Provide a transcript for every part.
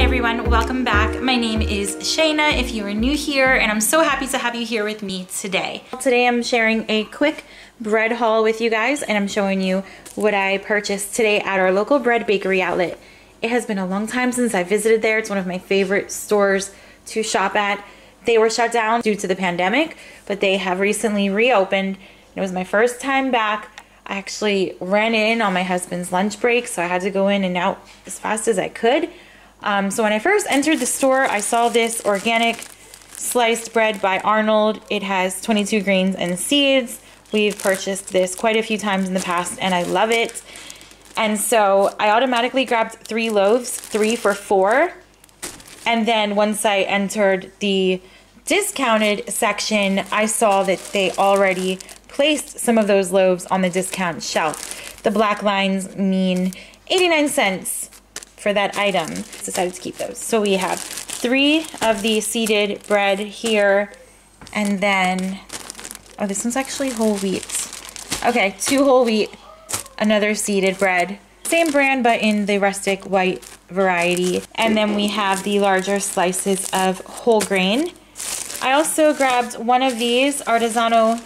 everyone, welcome back. My name is Shayna if you are new here, and I'm so happy to have you here with me today. Today I'm sharing a quick bread haul with you guys, and I'm showing you what I purchased today at our local bread bakery outlet. It has been a long time since I visited there. It's one of my favorite stores to shop at. They were shut down due to the pandemic, but they have recently reopened. It was my first time back. I actually ran in on my husband's lunch break, so I had to go in and out as fast as I could. So when I first entered the store, I saw this organic sliced bread by Arnold. It has 22 grains and seeds. We've purchased this quite a few times in the past, and I love it. And so I automatically grabbed 3 loaves, 3 for $4. And then once I entered the discounted section, I saw that they already placed some of those loaves on the discount shelf. The black lines mean 89 cents for that item. Decided to keep those. So we have 3 of the seeded bread here, and then, oh, this one's actually whole wheat. Okay, 2 whole wheat, another seeded bread. Same brand, but in the rustic white variety. And then we have the larger slices of whole grain. I also grabbed one of these Artisanal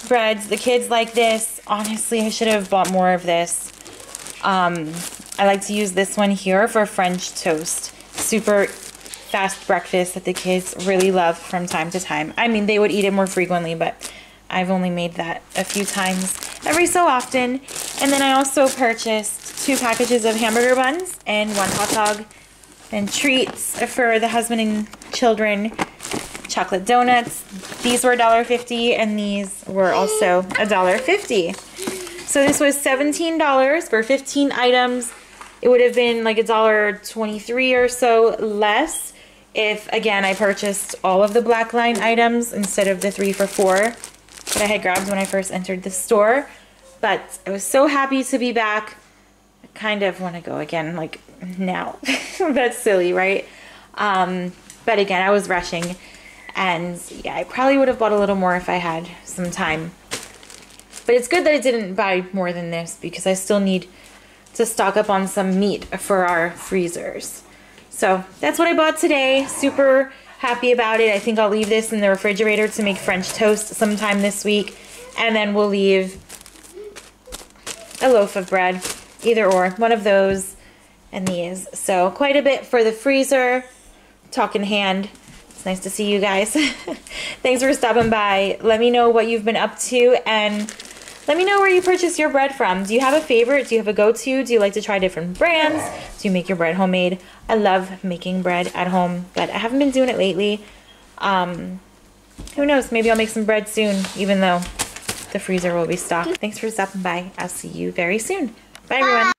breads. The kids like this. Honestly, I should have bought more of this. I like to use this one here for French toast. Super fast breakfast that the kids really love from time to time. I mean, they would eat it more frequently, but I've only made that a few times every so often. And then I also purchased 2 packages of hamburger buns and 1 hot dog. And treats for the husband and children. Chocolate donuts. These were $1.50 and these were also $1.50. So this was $17 for 15 items. It would have been like $1.23 or so less if, again, I purchased all of the black line items instead of the 3 for $4 that I had grabbed when I first entered the store. But I was so happy to be back. I kind of want to go again, like, now. That's silly, right? But again, I was rushing. And yeah, I probably would have bought a little more if I had some time. But it's good that I didn't buy more than this because I still need to stock up on some meat for our freezers. So that's what I bought today. Super happy about it. I think I'll leave this in the refrigerator to make French toast sometime this week. And then we'll leave a loaf of bread, either or, one of those and these. So quite a bit for the freezer. Talk in hand. It's nice to see you guys. Thanks for stopping by. Let me know what you've been up to, and let me know where you purchase your bread from. Do you have a favorite? Do you have a go-to? Do you like to try different brands? Do you make your bread homemade? I love making bread at home, but I haven't been doing it lately. Who knows? Maybe I'll make some bread soon, even though the freezer will be stocked. Thanks for stopping by. I'll see you very soon. Bye, everyone.